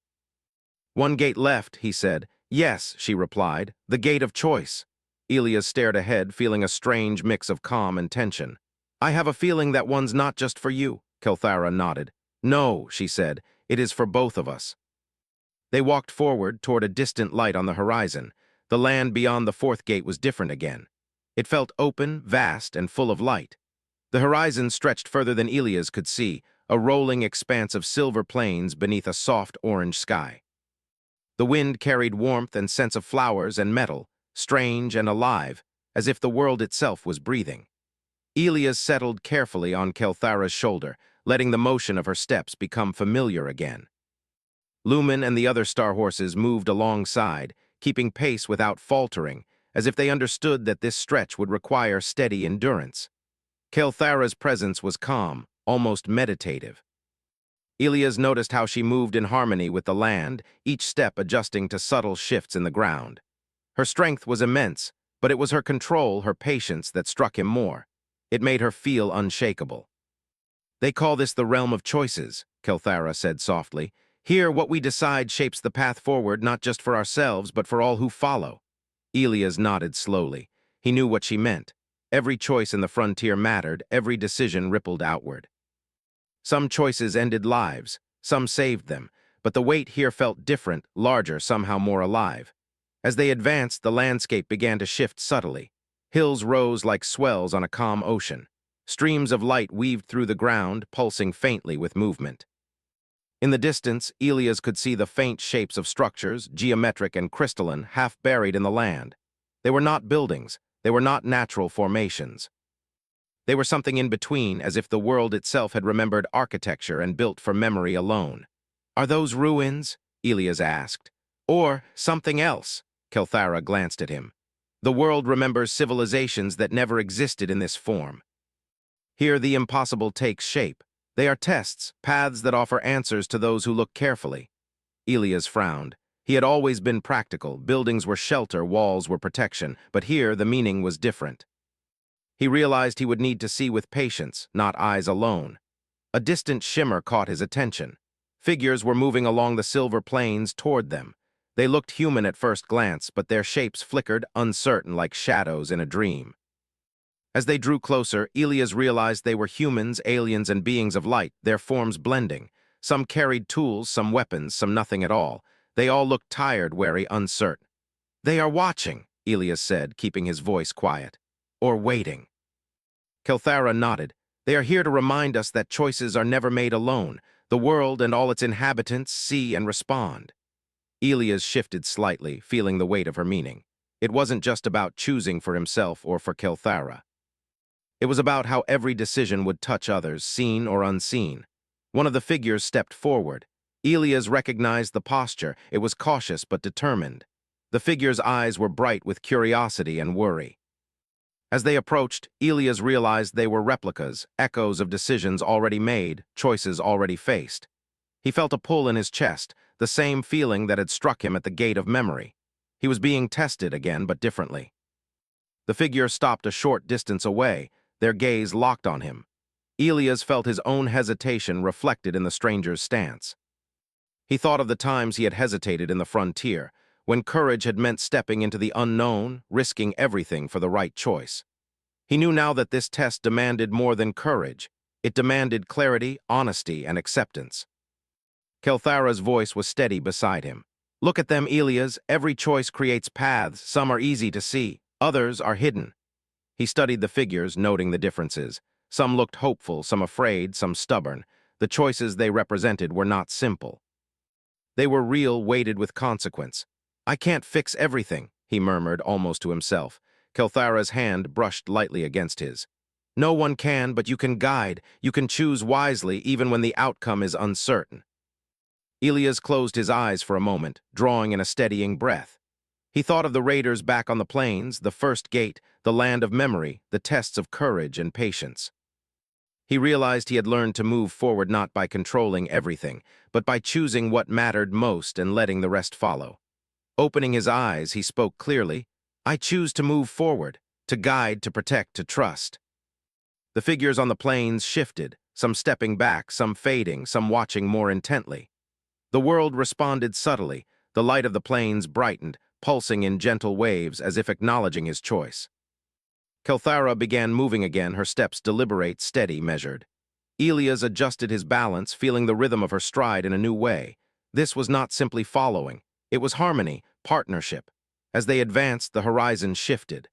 "One gate left," he said. "Yes," she replied, "the gate of choice." Elias stared ahead, feeling a strange mix of calm and tension. I have a feeling that one's not just for you, Kelthara nodded. No, she said, it is for both of us. They walked forward toward a distant light on the horizon. The land beyond the fourth gate was different again. It felt open, vast, and full of light. The horizon stretched further than Elias could see, a rolling expanse of silver plains beneath a soft orange sky. The wind carried warmth and scents of flowers and metal, strange and alive, as if the world itself was breathing. Elias settled carefully on Kelthara's shoulder, letting the motion of her steps become familiar again. Lumen and the other star horses moved alongside, keeping pace without faltering, as if they understood that this stretch would require steady endurance. Kelthara's presence was calm, almost meditative. Elias noticed how she moved in harmony with the land, each step adjusting to subtle shifts in the ground. Her strength was immense, but it was her control, her patience, that struck him more. It made her feel unshakable. They call this the realm of choices, Kelthara said softly. Here, what we decide shapes the path forward not just for ourselves, but for all who follow. Elias nodded slowly. He knew what she meant. Every choice in the frontier mattered, every decision rippled outward. Some choices ended lives, some saved them, but the weight here felt different, larger, somehow more alive. As they advanced, the landscape began to shift subtly. Hills rose like swells on a calm ocean. Streams of light weaved through the ground, pulsing faintly with movement. In the distance, Elias could see the faint shapes of structures, geometric and crystalline, half buried in the land. They were not buildings, they were not natural formations. They were something in between, as if the world itself had remembered architecture and built for memory alone. Are those ruins? Elias asked. Or something else? Kelthara glanced at him. The world remembers civilizations that never existed in this form. Here the impossible takes shape. They are tests, paths that offer answers to those who look carefully. Elias frowned. He had always been practical. Buildings were shelter, walls were protection, but here the meaning was different. He realized he would need to see with patience, not eyes alone. A distant shimmer caught his attention. Figures were moving along the silver plains toward them. They looked human at first glance, but their shapes flickered, uncertain, like shadows in a dream. As they drew closer, Elias realized they were humans, aliens, and beings of light, their forms blending. Some carried tools, some weapons, some nothing at all. They all looked tired, wary, uncertain. They are watching, Elias said, keeping his voice quiet. Or waiting. Kelthara nodded. They are here to remind us that choices are never made alone. The world and all its inhabitants see and respond. Elias shifted slightly, feeling the weight of her meaning. It wasn't just about choosing for himself or for Kelthara. It was about how every decision would touch others, seen or unseen. One of the figures stepped forward. Elias recognized the posture. It was cautious but determined. The figure's eyes were bright with curiosity and worry. As they approached, Elias realized they were replicas, echoes of decisions already made, choices already faced. He felt a pull in his chest, the same feeling that had struck him at the gate of memory. He was being tested again, but differently. The figure stopped a short distance away, their gaze locked on him. Elias felt his own hesitation reflected in the stranger's stance. He thought of the times he had hesitated in the frontier, when courage had meant stepping into the unknown, risking everything for the right choice. He knew now that this test demanded more than courage. It demanded clarity, honesty, and acceptance. Kelthara's voice was steady beside him. Look at them, Elias. Every choice creates paths. Some are easy to see. Others are hidden. He studied the figures, noting the differences. Some looked hopeful, some afraid, some stubborn. The choices they represented were not simple. They were real, weighted with consequence. I can't fix everything, he murmured almost to himself. Kelthara's hand brushed lightly against his. No one can, but you can guide. You can choose wisely even when the outcome is uncertain. Elias closed his eyes for a moment, drawing in a steadying breath. He thought of the raiders back on the plains, the first gate, the land of memory, the tests of courage and patience. He realized he had learned to move forward not by controlling everything, but by choosing what mattered most and letting the rest follow. Opening his eyes, he spoke clearly. I choose to move forward, to guide, to protect, to trust. The figures on the plains shifted, some stepping back, some fading, some watching more intently. The world responded subtly. The light of the plains brightened, pulsing in gentle waves as if acknowledging his choice. Kelthara began moving again, her steps deliberate, steady, measured. Elias adjusted his balance, feeling the rhythm of her stride in a new way. This was not simply following. It was harmony, partnership. As they advanced, the horizon shifted.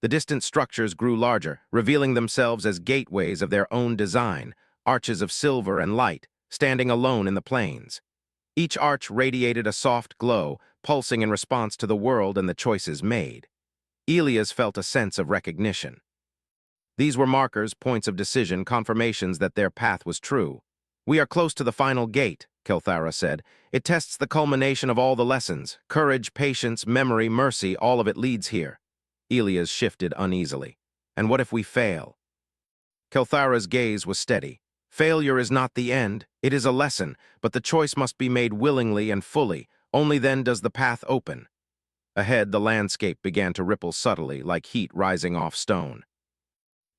The distant structures grew larger, revealing themselves as gateways of their own design, arches of silver and light, standing alone in the plains. Each arch radiated a soft glow, pulsing in response to the world and the choices made. Elias felt a sense of recognition. These were markers, points of decision, confirmations that their path was true. "We are close to the final gate," Kelthara said. "It tests the culmination of all the lessons. Courage, patience, memory, mercy, all of it leads here." Elias shifted uneasily. "And what if we fail?" Kelthara's gaze was steady. "Failure is not the end. It is a lesson, but the choice must be made willingly and fully. Only then does the path open." Ahead, the landscape began to ripple subtly, like heat rising off stone.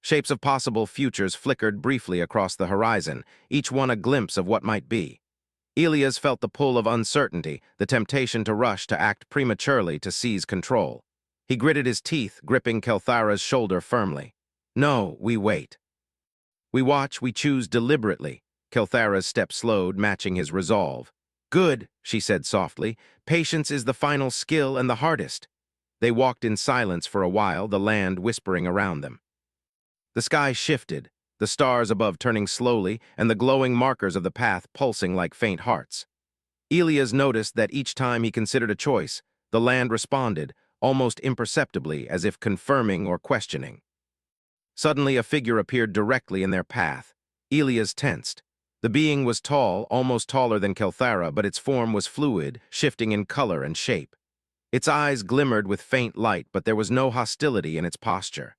Shapes of possible futures flickered briefly across the horizon, each one a glimpse of what might be. Elias felt the pull of uncertainty, the temptation to rush, to act prematurely, to seize control. He gritted his teeth, gripping Kelthara's shoulder firmly. "No, we wait. We watch, we choose deliberately." Kelthara's step slowed, matching his resolve. "Good," she said softly. "Patience is the final skill and the hardest." They walked in silence for a while, the land whispering around them. The sky shifted, the stars above turning slowly and the glowing markers of the path pulsing like faint hearts. Elias noticed that each time he considered a choice, the land responded, almost imperceptibly, as if confirming or questioning. Suddenly, a figure appeared directly in their path. Elias tensed. The being was tall, almost taller than Kelthara, but its form was fluid, shifting in color and shape. Its eyes glimmered with faint light, but there was no hostility in its posture.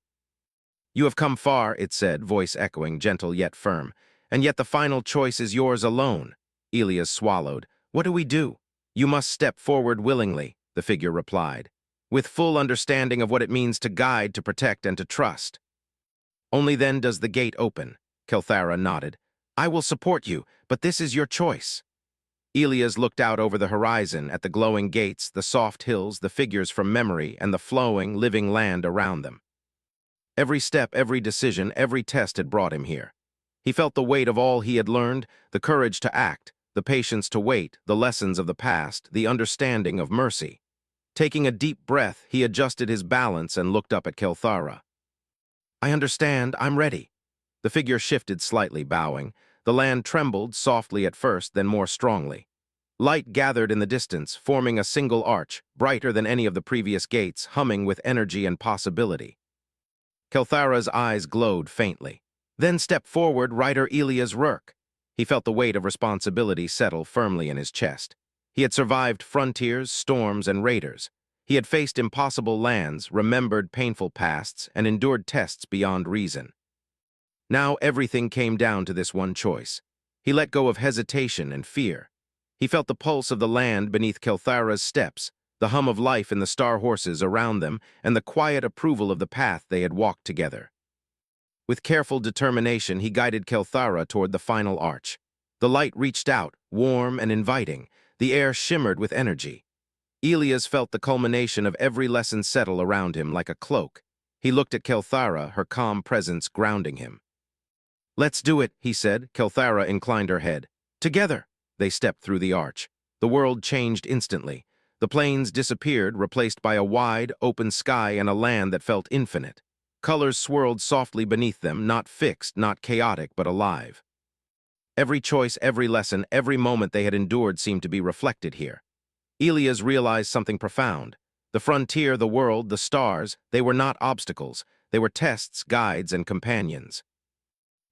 "You have come far," it said, voice echoing, gentle yet firm. "And yet the final choice is yours alone." Elias swallowed. "What do we do?" "You must step forward willingly," the figure replied, "with full understanding of what it means to guide, to protect, and to trust. Only then does the gate open." Kelthara nodded. "I will support you, but this is your choice." Elias looked out over the horizon, at the glowing gates, the soft hills, the figures from memory, and the flowing, living land around them. Every step, every decision, every test had brought him here. He felt the weight of all he had learned, the courage to act, the patience to wait, the lessons of the past, the understanding of mercy. Taking a deep breath, he adjusted his balance and looked up at Kelthara. "I understand, I'm ready." The figure shifted slightly, bowing. The land trembled, softly at first, then more strongly. Light gathered in the distance, forming a single arch, brighter than any of the previous gates, humming with energy and possibility. Kelthara's eyes glowed faintly. "Then step forward, Rider Elias Rourke." He felt the weight of responsibility settle firmly in his chest. He had survived frontiers, storms, and raiders. He had faced impossible lands, remembered painful pasts, and endured tests beyond reason. Now everything came down to this one choice. He let go of hesitation and fear. He felt the pulse of the land beneath Kelthara's steps, the hum of life in the star horses around them, and the quiet approval of the path they had walked together. With careful determination, he guided Kelthara toward the final arch. The light reached out, warm and inviting. The air shimmered with energy. Elias felt the culmination of every lesson settle around him like a cloak. He looked at Kelthara, her calm presence grounding him. "Let's do it," he said. Kelthara inclined her head. Together, they stepped through the arch. The world changed instantly. The plains disappeared, replaced by a wide, open sky and a land that felt infinite. Colors swirled softly beneath them, not fixed, not chaotic, but alive. Every choice, every lesson, every moment they had endured seemed to be reflected here. Elias realized something profound. The frontier, the world, the stars, they were not obstacles. They were tests, guides, and companions.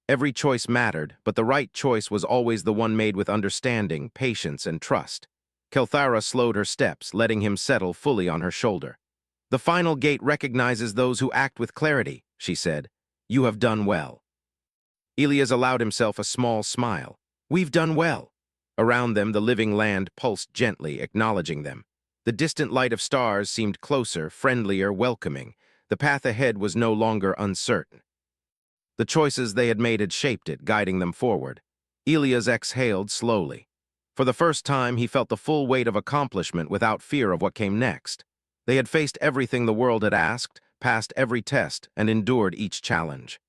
Every choice mattered, but the right choice was always the one made with understanding, patience, and trust. Kelthara slowed her steps, letting him settle fully on her shoulder. "The final gate recognizes those who act with clarity," she said. "You have done well." Elias allowed himself a small smile. "We've done well." Around them, the living land pulsed gently, acknowledging them. The distant light of stars seemed closer, friendlier, welcoming. The path ahead was no longer uncertain. The choices they had made had shaped it, guiding them forward. Elias exhaled slowly. For the first time, he felt the full weight of accomplishment without fear of what came next. They had faced everything the world had asked, passed every test, and endured each challenge.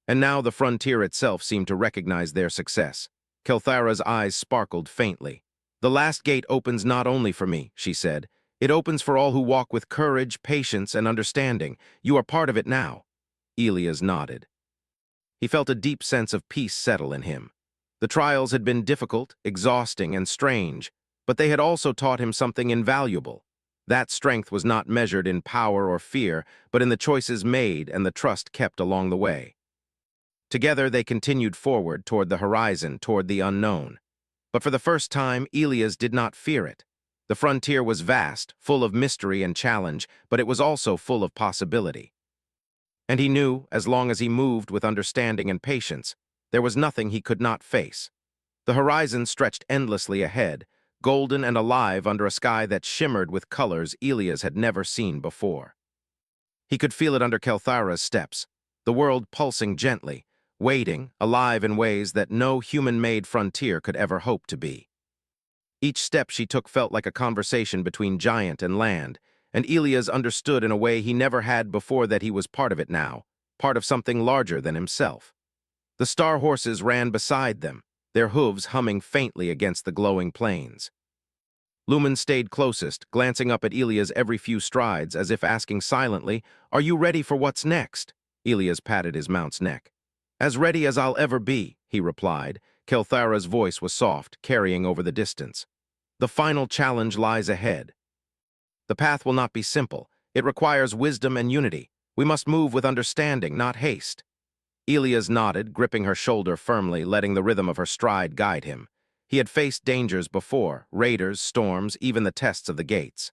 And now the frontier itself seemed to recognize their success. Kelthara's eyes sparkled faintly. "The last gate opens not only for me," she said. "It opens for all who walk with courage, patience, and understanding. You are part of it now." Elias nodded. He felt a deep sense of peace settle in him. The trials had been difficult, exhausting, and strange, but they had also taught him something invaluable. That strength was not measured in power or fear, but in the choices made and the trust kept along the way. Together they continued forward toward the horizon, toward the unknown. But for the first time, Elias did not fear it. The frontier was vast, full of mystery and challenge, but it was also full of possibility. And he knew, as long as he moved with understanding and patience, there was nothing he could not face. The horizon stretched endlessly ahead, golden and alive under a sky that shimmered with colors Elias had never seen before. He could feel it under Kelthara's steps, the world pulsing gently, waiting, alive in ways that no human-made frontier could ever hope to be. Each step she took felt like a conversation between giant and land, and Elias understood in a way he never had before that he was part of it now, part of something larger than himself. The star horses ran beside them, their hooves humming faintly against the glowing plains. Lumen stayed closest, glancing up at Elias every few strides, as if asking silently, "Are you ready for what's next?" Elias patted his mount's neck. "As ready as I'll ever be," he replied. Kelthara's voice was soft, carrying over the distance. "The final challenge lies ahead. The path will not be simple. It requires wisdom and unity. We must move with understanding, not haste." Elias nodded, gripping her shoulder firmly, letting the rhythm of her stride guide him. He had faced dangers before, raiders, storms, even the tests of the gates.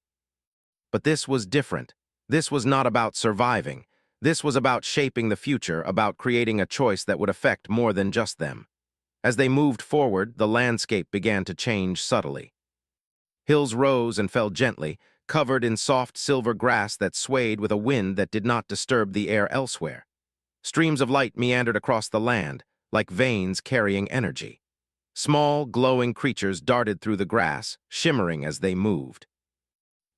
But this was different. This was not about surviving. This was about shaping the future, about creating a choice that would affect more than just them. As they moved forward, the landscape began to change subtly. Hills rose and fell gently, covered in soft silver grass that swayed with a wind that did not disturb the air elsewhere. Streams of light meandered across the land, like veins carrying energy. Small, glowing creatures darted through the grass, shimmering as they moved.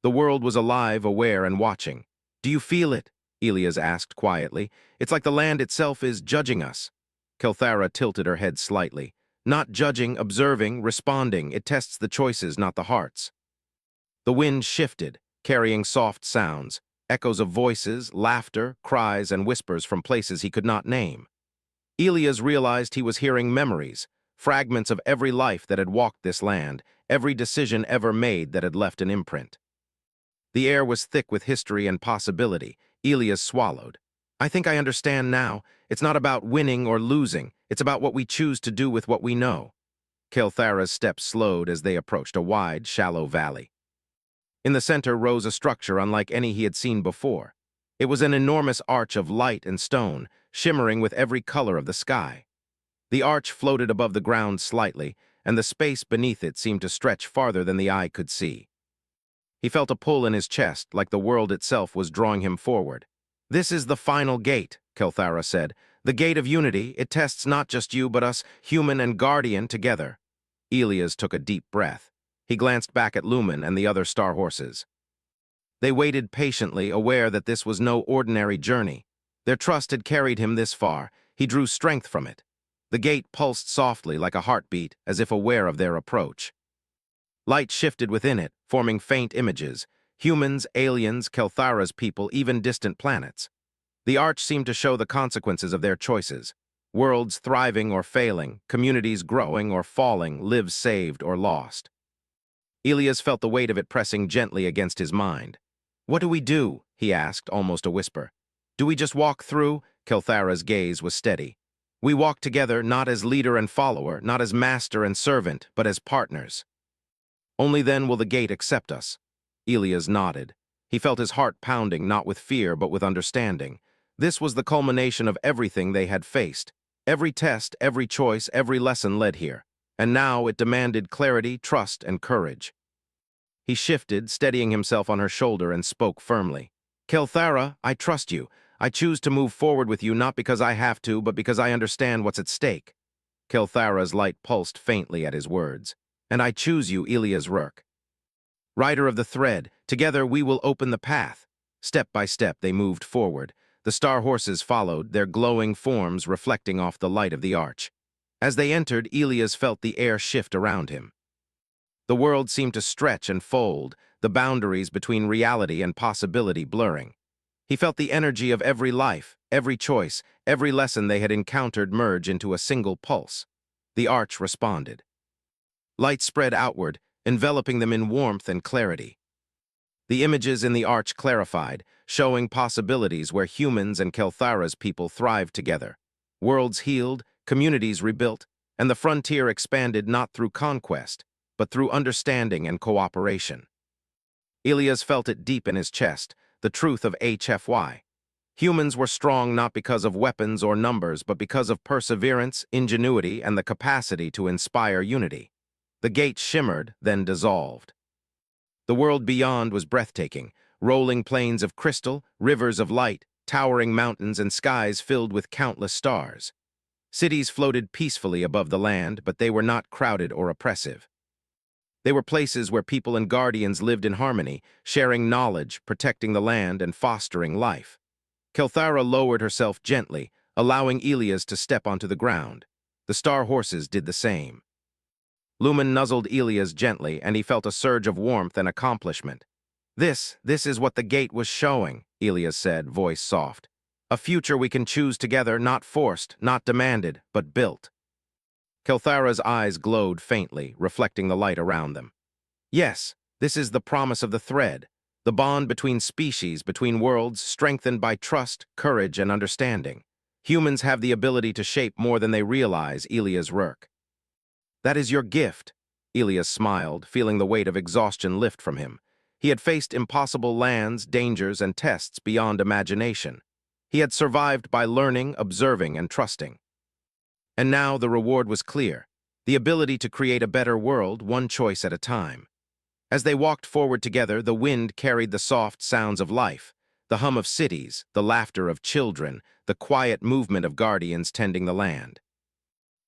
The world was alive, aware, and watching. "Do you feel it?" Elias asked quietly. "It's like the land itself is judging us." Kelthara tilted her head slightly. "Not judging, observing, responding. It tests the choices, not the hearts." The wind shifted, carrying soft sounds, echoes of voices, laughter, cries, and whispers from places he could not name. Elias realized he was hearing memories, fragments of every life that had walked this land, every decision ever made that had left an imprint. The air was thick with history and possibility. Elias swallowed. "I think I understand now. It's not about winning or losing. It's about what we choose to do with what we know." Kelthara's steps slowed as they approached a wide, shallow valley. In the center rose a structure unlike any he had seen before. It was an enormous arch of light and stone, shimmering with every color of the sky. The arch floated above the ground slightly, and the space beneath it seemed to stretch farther than the eye could see. He felt a pull in his chest, like the world itself was drawing him forward. "This is the final gate," Kelthara said. "The gate of unity. It tests not just you, but us, human and guardian, together." Elias took a deep breath. He glanced back at Lumen and the other star horses. They waited patiently, aware that this was no ordinary journey. Their trust had carried him this far. He drew strength from it. The gate pulsed softly like a heartbeat, as if aware of their approach. Light shifted within it, forming faint images. Humans, aliens, Kelthara's people, even distant planets. The arch seemed to show the consequences of their choices. Worlds thriving or failing, communities growing or falling, lives saved or lost. Elias felt the weight of it pressing gently against his mind. "What do we do?" he asked, almost a whisper. "Do we just walk through?" Kelthara's gaze was steady. "We walk together, not as leader and follower, not as master and servant, but as partners. Only then will the gate accept us." Elias nodded. He felt his heart pounding, not with fear, but with understanding. This was the culmination of everything they had faced. Every test, every choice, every lesson led here. And now it demanded clarity, trust, and courage. He shifted, steadying himself on her shoulder, and spoke firmly. "Kelthara, I trust you. I choose to move forward with you not because I have to, but because I understand what's at stake." Kelthara's light pulsed faintly at his words. "And I choose you, Elias Rourke. Rider of the thread, together we will open the path." Step by step, they moved forward. The star horses followed, their glowing forms reflecting off the light of the arch. As they entered, Elias felt the air shift around him. The world seemed to stretch and fold, the boundaries between reality and possibility blurring. He felt the energy of every life, every choice, every lesson they had encountered merge into a single pulse. The arch responded. Light spread outward, enveloping them in warmth and clarity. The images in the arch clarified, showing possibilities where humans and Kelthara's people thrived together. Worlds healed, communities rebuilt, and the frontier expanded not through conquest, but through understanding and cooperation. Elias felt it deep in his chest, the truth of HFY. Humans were strong not because of weapons or numbers, but because of perseverance, ingenuity, and the capacity to inspire unity. The gate shimmered, then dissolved. The world beyond was breathtaking, rolling plains of crystal, rivers of light, towering mountains and skies filled with countless stars. Cities floated peacefully above the land, but they were not crowded or oppressive. They were places where people and guardians lived in harmony, sharing knowledge, protecting the land, and fostering life. Kelthara lowered herself gently, allowing Elias to step onto the ground. The star horses did the same. Lumen nuzzled Elias gently, and he felt a surge of warmth and accomplishment. This is what the gate was showing," Elias said, voice soft. "A future we can choose together, not forced, not demanded, but built." Kelthara's eyes glowed faintly, reflecting the light around them. "Yes, this is the promise of the thread, the bond between species, between worlds, strengthened by trust, courage, and understanding. Humans have the ability to shape more than they realize," Elias Rourke. "That is your gift," Elias smiled, feeling the weight of exhaustion lift from him. He had faced impossible lands, dangers, and tests beyond imagination. He had survived by learning, observing, and trusting. And now the reward was clear, the ability to create a better world, one choice at a time. As they walked forward together, the wind carried the soft sounds of life, the hum of cities, the laughter of children, the quiet movement of guardians tending the land.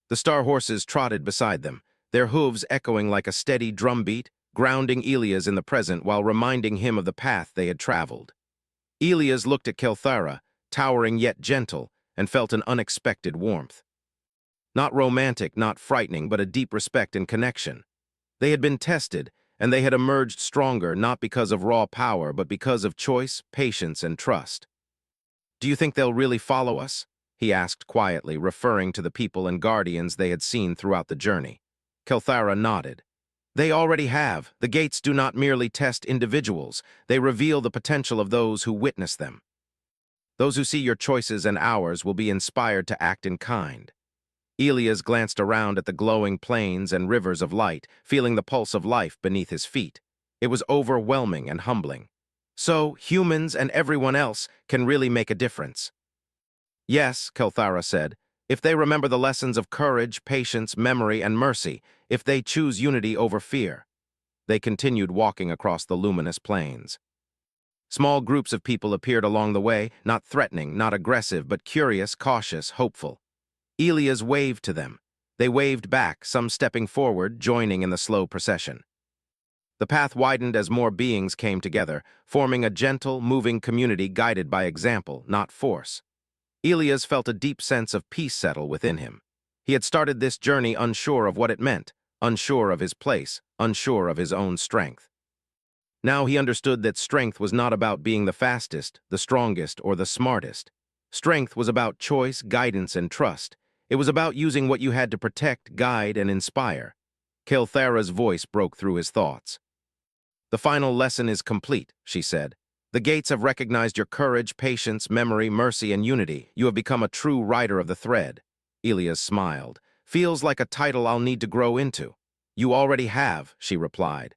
The star horses trotted beside them, their hooves echoing like a steady drumbeat, grounding Elias in the present while reminding him of the path they had traveled. Elias looked at Kelthara, towering yet gentle, and felt an unexpected warmth. Not romantic, not frightening, but a deep respect and connection. They had been tested, and they had emerged stronger not because of raw power, but because of choice, patience, and trust. "Do you think they'll really follow us?" he asked quietly, referring to the people and guardians they had seen throughout the journey. Kelthara nodded. "They already have. The gates do not merely test individuals, they reveal the potential of those who witness them. Those who see your choices and ours will be inspired to act in kind." Elias glanced around at the glowing plains and rivers of light, feeling the pulse of life beneath his feet. It was overwhelming and humbling. So, humans and everyone else can really make a difference. "Yes," Kelthara said, "if they remember the lessons of courage, patience, memory, and mercy, if they choose unity over fear." They continued walking across the luminous plains. Small groups of people appeared along the way, not threatening, not aggressive, but curious, cautious, hopeful. Elias waved to them. They waved back, some stepping forward, joining in the slow procession. The path widened as more beings came together, forming a gentle, moving community guided by example, not force. Elias felt a deep sense of peace settle within him. He had started this journey unsure of what it meant, unsure of his place, unsure of his own strength. Now he understood that strength was not about being the fastest, the strongest, or the smartest. Strength was about choice, guidance, and trust. It was about using what you had to protect, guide, and inspire. Kelthara's voice broke through his thoughts. "The final lesson is complete," she said. "The gates have recognized your courage, patience, memory, mercy, and unity. You have become a true rider of the thread." Elias smiled. "Feels like a title I'll need to grow into." "You already have," she replied.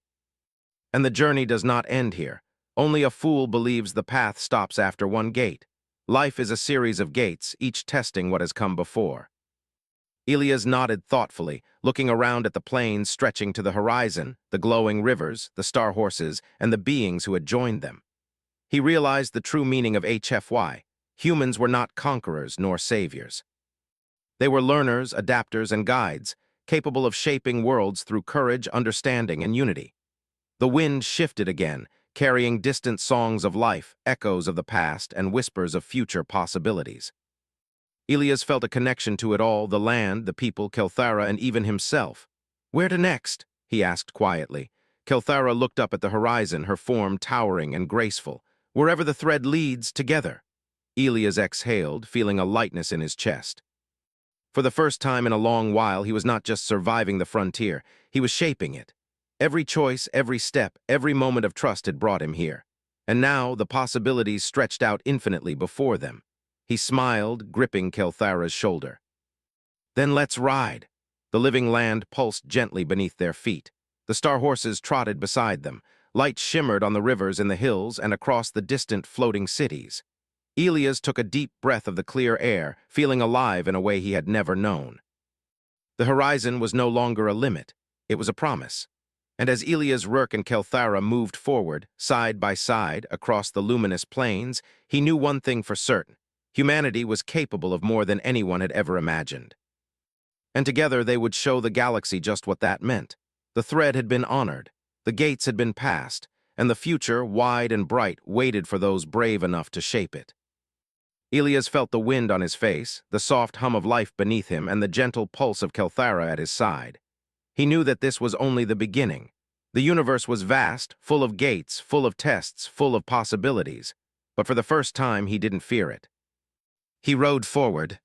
"And the journey does not end here. Only a fool believes the path stops after one gate. Life is a series of gates, each testing what has come before." Elias nodded thoughtfully, looking around at the plains stretching to the horizon, the glowing rivers, the star horses, and the beings who had joined them. He realized the true meaning of HFY. Humans were not conquerors nor saviors. They were learners, adapters, and guides, capable of shaping worlds through courage, understanding, and unity. The wind shifted again, carrying distant songs of life, echoes of the past, and whispers of future possibilities. Elias felt a connection to it all, the land, the people, Kelthara, and even himself. "Where to next?" he asked quietly. Kelthara looked up at the horizon, her form towering and graceful. "Wherever the thread leads, together." Elias exhaled, feeling a lightness in his chest. For the first time in a long while, he was not just surviving the frontier, he was shaping it. Every choice, every step, every moment of trust had brought him here. And now the possibilities stretched out infinitely before them. He smiled, gripping Kelthara's shoulder. "Then let's ride." The living land pulsed gently beneath their feet. The star horses trotted beside them. Lights shimmered on the rivers in the hills and across the distant floating cities. Elias took a deep breath of the clear air, feeling alive in a way he had never known. The horizon was no longer a limit. It was a promise. And as Elias, Rourke, and Kelthara moved forward, side by side, across the luminous plains, he knew one thing for certain. Humanity was capable of more than anyone had ever imagined. And together they would show the galaxy just what that meant. The thread had been honored, the gates had been passed, and the future, wide and bright, waited for those brave enough to shape it. Elias felt the wind on his face, the soft hum of life beneath him, and the gentle pulse of Kelthara at his side. He knew that this was only the beginning. The universe was vast, full of gates, full of tests, full of possibilities. But for the first time, he didn't fear it. He rode forward,